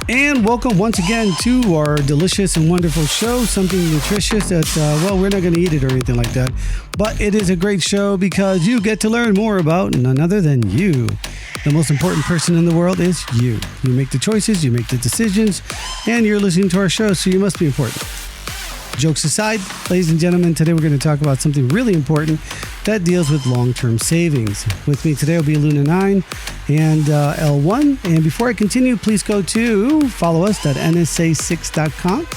And welcome once again to our delicious and wonderful show, something nutritious that, we're not going to eat it or anything like that. But it is a great show because you get to learn more about none other than you. The most important person in the world is you. You make the choices, you make the decisions, and you're listening to our show, so you must be important. Jokes aside, ladies and gentlemen, today we're going to talk about something really important that deals with long-term savings. With me today will be Luna 9 and L1. And before I continue, please go to follow us at nsa6.com.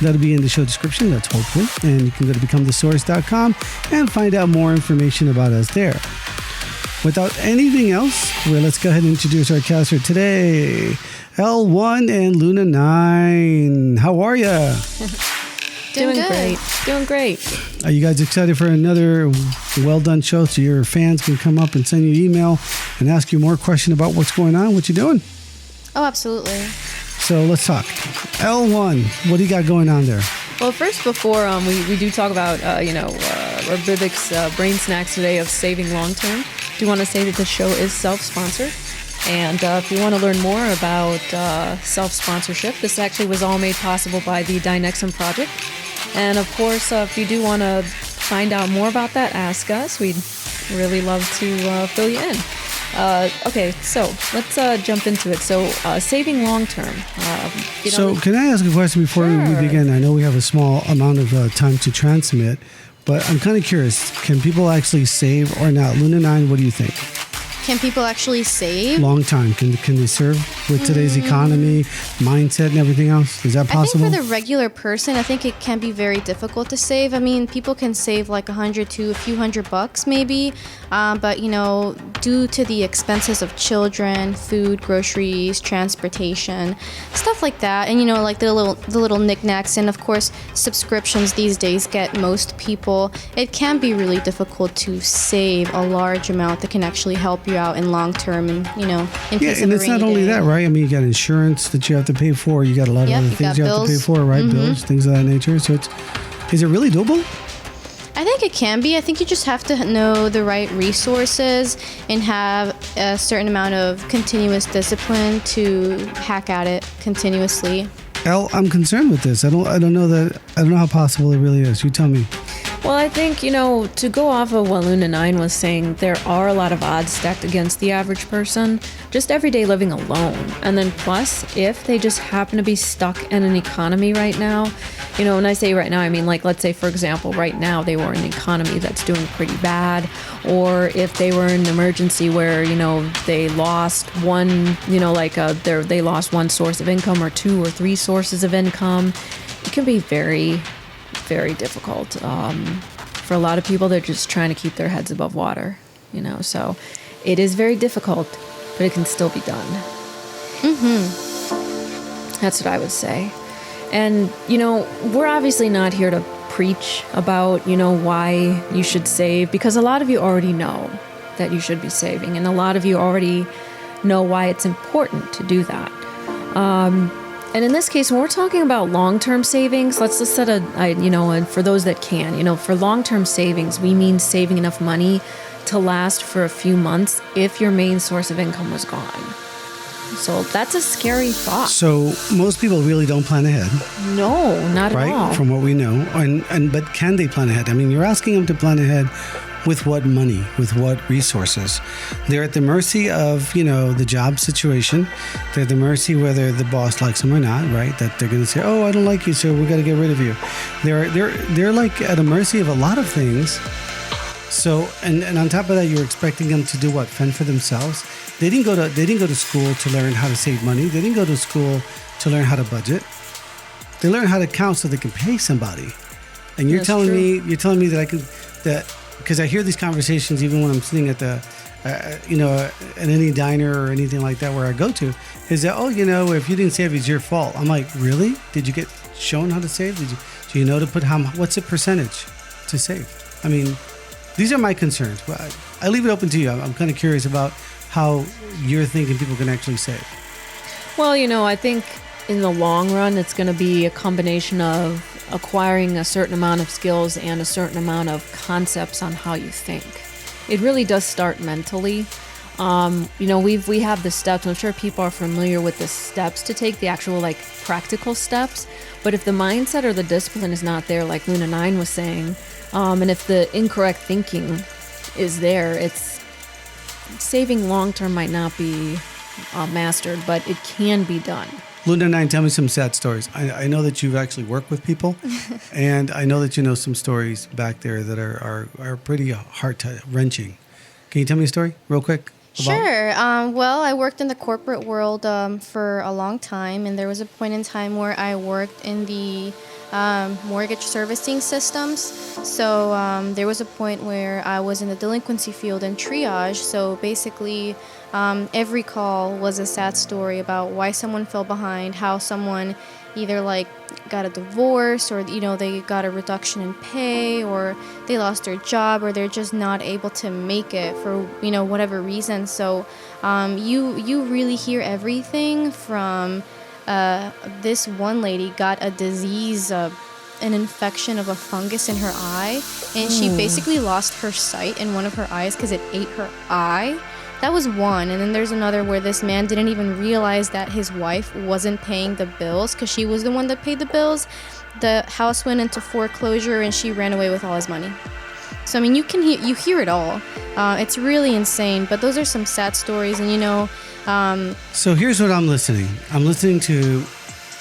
That'll be in the show description, that's hopefully. And you can go to becomethesource.com and find out more information about us there. Without anything else, let's go ahead and introduce our cast for today. L1 and Luna 9. How are ya? Doing great. Are you guys excited for another well-done show so your fans can come up and send you an email and ask you more questions about what's going on, what you doing? Oh, absolutely. So let's talk. L1, what do you got going on there? Well, first, before we do talk about, our BIBX BrainSnax today of saving long-term, do want to say that the show is self-sponsored. And if you want to learn more about self-sponsorship, this actually was all made possible by the Dynexum Project. And of course, if you do want to find out more about that, ask us. We'd really love to fill you in. Okay, so let's jump into it. So saving long-term. Can I ask a question before we begin? I know we have a small amount of time to transmit, but I'm kind of curious. Can people actually save or not? Luna 9, what do you think? Can people actually save? Long time. Can they serve with today's economy, mindset, and everything else? Is that possible? I think for the regular person, I think it can be very difficult to save. I mean, people can save like $100 to a few $100 maybe, but due to the expenses of children, food, groceries, transportation, stuff like that, and like the little knickknacks, and of course subscriptions these days get most people. It can be really difficult to save a large amount that can actually help you out in long term, and in case of and a it's not rainy only day. that, right? I mean, you got insurance that you have to pay for. You got a lot of other things you have to pay for, right? Bills, things of that nature. So is it really doable? I think it can be. I think you just have to know the right resources and have a certain amount of continuous discipline to hack at it continuously. Elle, I'm concerned with this. I don't know how possible it really is. You tell me. Well, I think, to go off of what Luna 9 was saying, there are a lot of odds stacked against the average person, just everyday living alone. And then plus, if they just happen to be stuck in an economy right now, when I say right now, I mean, like, let's say, for example, right now they were in an economy that's doing pretty bad, or if they were in an emergency where, they lost one, they lost one source of income or two or three sources of income, it can be very, very difficult. For a lot of people, they're just trying to keep their heads above water, so it is very difficult, but it can still be done. That's what I would say. And, we're obviously not here to preach about, why you should save, because a lot of you already know that you should be saving, and a lot of you already know why it's important to do that. And in this case, when we're talking about long-term savings, let's just set and for those that can, for long-term savings, we mean saving enough money to last for a few months if your main source of income was gone. So that's a scary thought. So most people really don't plan ahead. No, not at all. Right, from what we know. But can they plan ahead? I mean, you're asking them to plan ahead with what money, with what resources. They're at the mercy of, the job situation. They're at the mercy whether the boss likes them or not, right? That they're going to say, oh, I don't like you, so we got to get rid of you. They're like at a mercy of a lot of things. So, and on top of that, you're expecting them to do what? Fend for themselves? They didn't go to school to learn how to save money. They didn't go to school to learn how to budget. They learn how to count so they can pay somebody. And you're telling me that because I hear these conversations even when I'm sitting at at any diner or anything like that where I go to, is that, if you didn't save, it's your fault. I'm like, really? Did you get shown how to save? Do you know to put what's the percentage to save? I mean, these are my concerns. I leave it open to you. I'm kind of curious about how you're thinking people can actually save. Well, I think in the long run, it's going to be a combination of acquiring a certain amount of skills and a certain amount of concepts on how you think. It really does start mentally. We have the steps. I'm sure people are familiar with the steps to take, the actual like practical steps. But if the mindset or the discipline is not there, like Luna 9 was saying, and if the incorrect thinking is there, it's saving long term might not be mastered, but it can be done. Luna 9, tell me some sad stories. I know that you've actually worked with people, and I know that you know some stories back there that are pretty heart-wrenching. Can you tell me a story real quick? Sure. Well, I worked in the corporate world for a long time, and there was a point in time where I worked in the mortgage servicing systems. So there was a point where I was in the delinquency field and triage. So basically, every call was a sad story about why someone fell behind, how someone either like got a divorce, or they got a reduction in pay, or they lost their job, or they're just not able to make it for whatever reason. So you really hear everything from this one lady got a disease, an infection of a fungus in her eye, and she basically lost her sight in one of her eyes because it ate her eye. That was one. And then there's another where this man didn't even realize that his wife wasn't paying the bills because she was the one that paid the bills. The house went into foreclosure and she ran away with all his money. So, I mean, you hear it all. It's really insane. But those are some sad stories. And, So here's what I'm listening. I'm listening to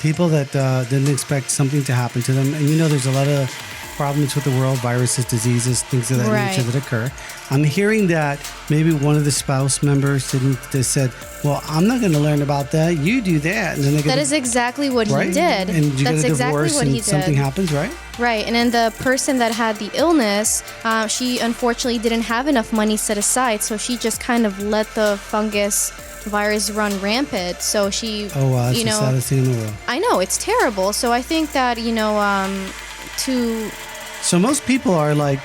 people that didn't expect something to happen to them. And, there's a lot of problems with the world, viruses, diseases, things of that nature that occur. I'm hearing that maybe one of the spouse members they said, well, I'm not going to learn about that. You do that. And then that is exactly what he did. And you That's get a exactly divorce what he and did. something happens, right? Right. And then the person that had the illness, she unfortunately didn't have enough money set aside. So she just kind of let the fungus virus run rampant. So she, oh, wow, that's the saddest thing in the world. I know, it's terrible. So I think that, So most people are like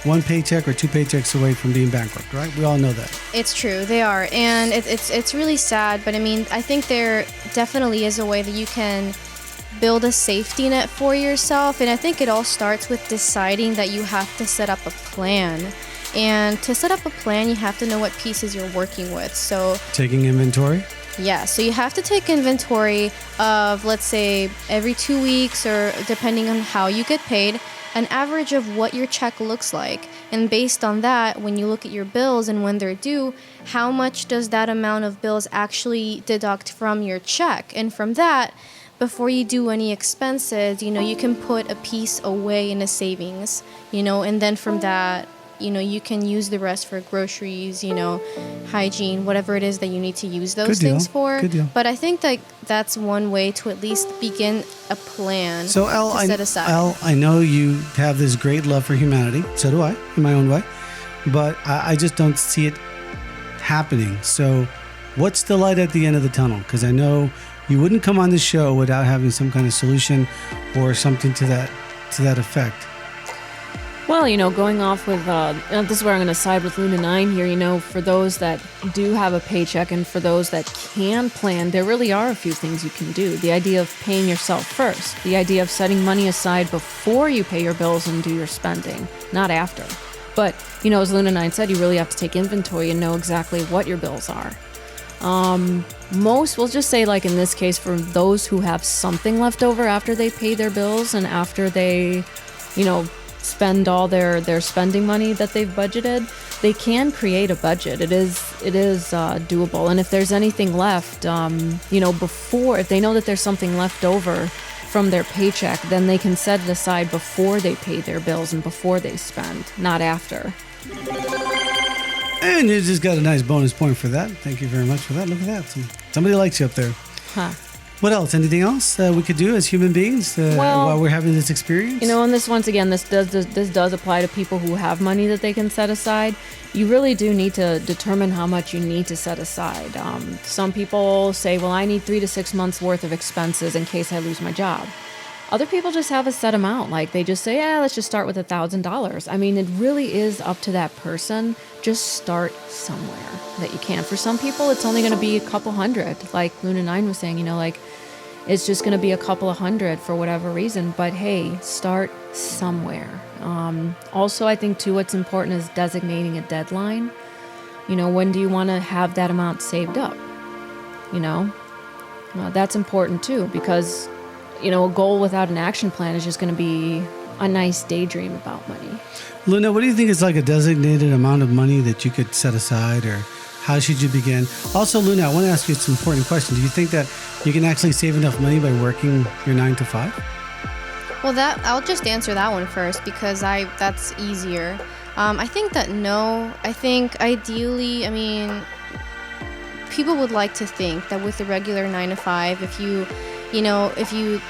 one paycheck or two paychecks away from being bankrupt, right? We all know that. It's true, they are, and it's really sad. But I mean, I think there definitely is a way that you can build a safety net for yourself, and I think it all starts with deciding that you have to set up a plan. And to set up a plan, you have to know what pieces you're working with. So taking inventory. Yeah, so you have to take inventory of, let's say, every 2 weeks, or depending on how you get paid, an average of what your check looks like. And based on that, when you look at your bills and when they're due, how much does that amount of bills actually deduct from your check? And from that, before you do any expenses, you can put a piece away in a savings, and then from that, you can use the rest for groceries, hygiene, whatever it is that you need to use those things for. Good deal. But I think that that's one way to at least begin a plan so, to set aside. Elle, I know you have this great love for humanity. So do I, in my own way. But I just don't see it happening. So what's the light at the end of the tunnel? Because I know you wouldn't come on this show without having some kind of solution or something to that effect. Well, going off with, this is where I'm going to side with Luna 9 here, for those that do have a paycheck and for those that can plan, there really are a few things you can do. The idea of paying yourself first, the idea of setting money aside before you pay your bills and do your spending, not after. But, as Luna 9 said, you really have to take inventory and know exactly what your bills are. Most, we'll just say, like in this case, for those who have something left over after they pay their bills and after they, spend all their spending money that they've budgeted, they can create a budget. It is doable. And if there's anything left, before, if they know that there's something left over from their paycheck, then they can set it aside before they pay their bills and before they spend, not after. And you just got a nice bonus point for that. Thank you very much for that. Look at that. Somebody likes you up there. Huh. What else? Anything else we could do as human beings while we're having this experience? And this, once again, this does apply to people who have money that they can set aside. You really do need to determine how much you need to set aside. Some people say, well, I need 3 to 6 months worth of expenses in case I lose my job. Other people just have a set amount. Like they just say, let's just start with $1,000. I mean, it really is up to that person. Just start somewhere that you can. For some people, it's only going to be a couple hundred. Like Luna 9 was saying, it's just going to be a couple of hundred for whatever reason. But hey, start somewhere. Also, I think too, what's important is designating a deadline. When do you want to have that amount saved up? That's important too, because, a goal without an action plan is just going to be a nice daydream about money. Luna, what do you think is like a designated amount of money that you could set aside, or how should you begin? Also, Luna, I want to ask you some important question. Do you think that you can actually save enough money by working your 9 to 5? Well, I'll just answer that one first because that's easier. I think that no. I think ideally, people would like to think that with the regular 9 to 5, if you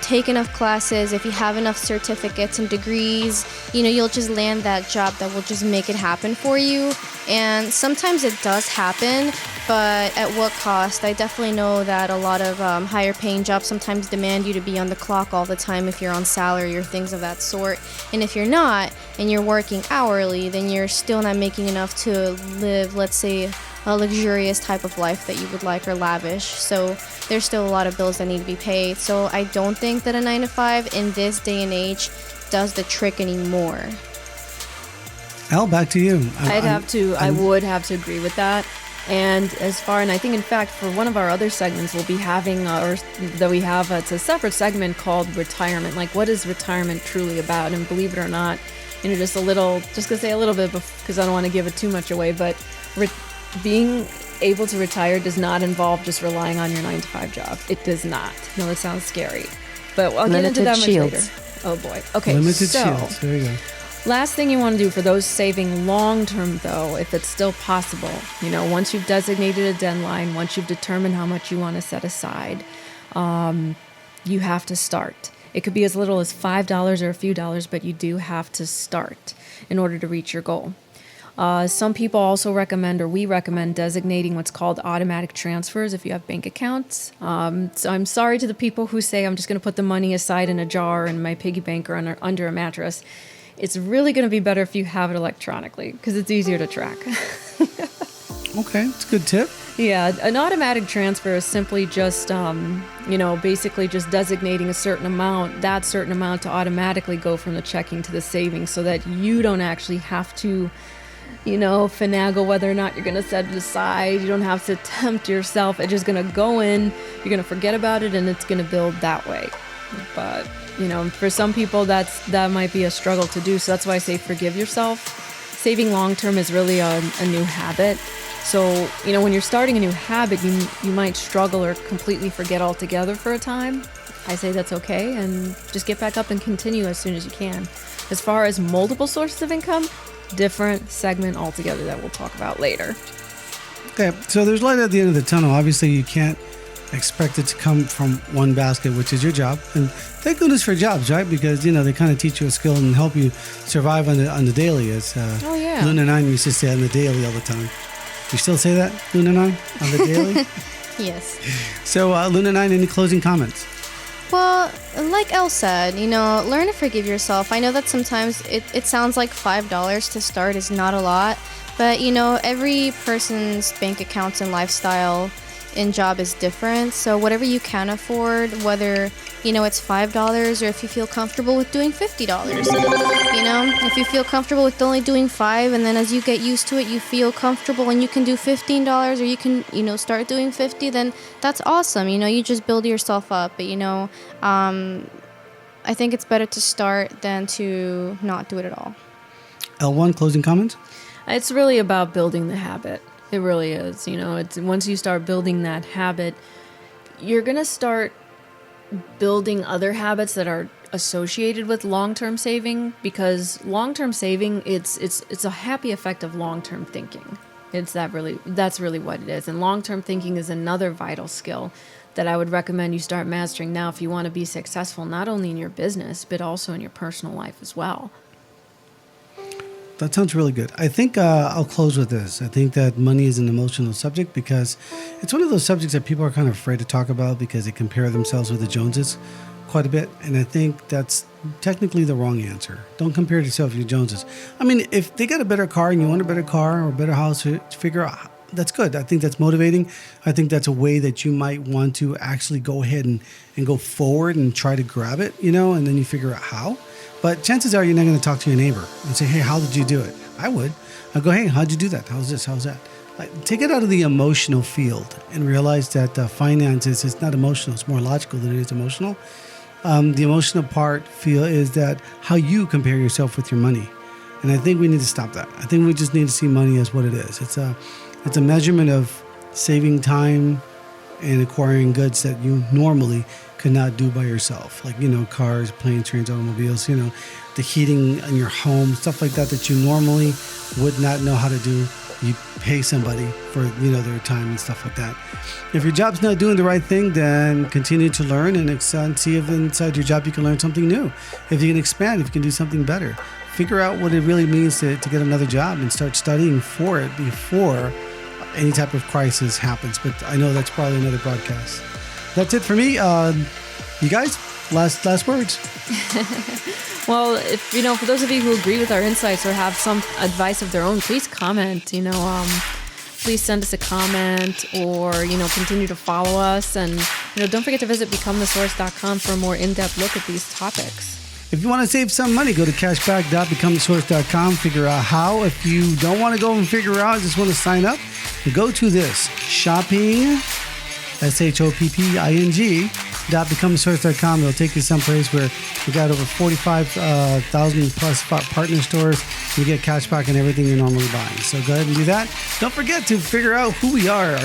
take enough classes, if you have enough certificates and degrees, you'll just land that job that will just make it happen for you. And sometimes it does happen, but at what cost? I definitely know that a lot of higher paying jobs sometimes demand you to be on the clock all the time if you're on salary or things of that sort. And if you're not, and you're working hourly, then you're still not making enough to live, let's say, a luxurious type of life that you would like, or lavish. So there's still a lot of bills that need to be paid. So I don't think that a 9 to 5 in this day and age does the trick anymore. Al, back to you. I would have to agree with that. And I think in fact for one of our other segments we'll be having, it's a separate segment called retirement. Like, what is retirement truly about? And believe it or not, just gonna say a little bit because I don't want to give it too much away, but being able to retire does not involve just relying on your 9 to 5 job. It does not. No, it sounds scary. But I'll get into that much later. Oh boy. Okay. Limited shields. There you go. Last thing you want to do for those saving long term, though, if it's still possible, once you've designated a deadline, once you've determined how much you want to set aside, you have to start. It could be as little as $5 or a few dollars, but you do have to start in order to reach your goal. Some people also we recommend designating what's called automatic transfers if you have bank accounts. So I'm sorry to the people who say, I'm just going to put the money aside in a jar in my piggy bank or under a mattress. It's really going to be better if you have it electronically because it's easier to track. Okay, it's a good tip. Yeah, an automatic transfer is simply just, basically just designating a certain amount, that certain amount to automatically go from the checking to the savings so that you don't actually have to finagle whether or not you're going to set it aside. You don't have to tempt yourself. It's just going to go in, you're going to forget about it, and it's going to build that way. But, for some people, that might be a struggle to do. So that's why I say forgive yourself. Saving long-term is really a new habit. So, when you're starting a new habit, you might struggle or completely forget altogether for a time. I say that's okay, and just get back up and continue as soon as you can. As far as multiple sources of income, different segment altogether that we'll talk about later. Okay, so there's light at the end of the tunnel. Obviously, you can't expect it to come from one basket, which is your job. And thank goodness for jobs, right? Because, they kind of teach you a skill and help you survive on the daily. As Luna 9 used to say on the daily all the time. You still say that, Luna 9, on the daily? Yes. So, Luna 9, any closing comments? Well, like Elle said, learn to forgive yourself. I know that sometimes it sounds like $5 to start is not a lot, but, every person's bank accounts and lifestyle and job is different. So whatever you can afford, whether, it's $5 or if you feel comfortable with doing $50, if you feel comfortable with only doing $5 and then as you get used to it, you feel comfortable and you can do $15 or you can, start doing $50, then that's awesome. You just build yourself up. But, I think it's better to start than to not do it at all. L1, closing comments? It's really about building the habit. It really is. It's once you start building that habit, you're going to start building other habits that are associated with long-term saving, because long-term saving, it's a happy effect of long-term thinking. That's really what it is. And long-term thinking is another vital skill that I would recommend you start mastering now if you want to be successful, not only in your business, but also in your personal life as well. That sounds really good. I think I'll close with this. I think that money is an emotional subject because it's one of those subjects that people are kind of afraid to talk about because they compare themselves with the Joneses quite a bit. And I think that's technically the wrong answer. Don't compare yourself with the Joneses. I mean, if they got a better car and you want a better car or a better house, figure out, that's good. I think that's motivating. I think that's a way that you might want to actually go ahead and go forward and try to grab it, and then you figure out how. But chances are you're not going to talk to your neighbor and say, hey, how did you do it? I would. I'd go, hey, how'd you do that? How's this? How's that? take it out of the emotional field and realize that finances is not emotional. It's more logical than it is emotional. The emotional part is that how you compare yourself with your money. And I think we need to stop that. I think we just need to see money as what it is. It's a measurement of saving time and acquiring goods that you normally could not do by yourself. Like, cars, planes, trains, automobiles, the heating in your home, stuff like that you normally would not know how to do. You pay somebody for, their time and stuff like that. If your job's not doing the right thing, then continue to learn and see if inside your job you can learn something new. If you can expand, if you can do something better. Figure out what it really means to get another job and start studying for it before any type of crisis happens. But I know that's probably another broadcast. That's it for me. You guys, last words. Well, if for those of you who agree with our insights or have some advice of their own, please comment. Please send us a comment or continue to follow us, and don't forget to visit becomethesource.com for a more in-depth look at these topics. If you want to save some money, go to cashback.becomethesource.com. Figure out how. If you don't want to go and figure out, just want to sign up, go to this shopping, shopping.becomethesource.com. It'll take you someplace where we got over 45,000 plus partner stores. You get cashback and everything you're normally buying. So go ahead and do that. Don't forget to figure out who we are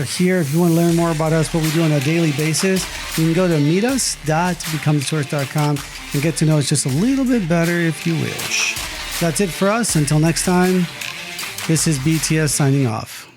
here. If you want to learn more about us, what we do on a daily basis, you can go to meetus.becomethesource.com and get to know us just a little bit better if you wish. That's it for us. Until next time, this is BTS signing off.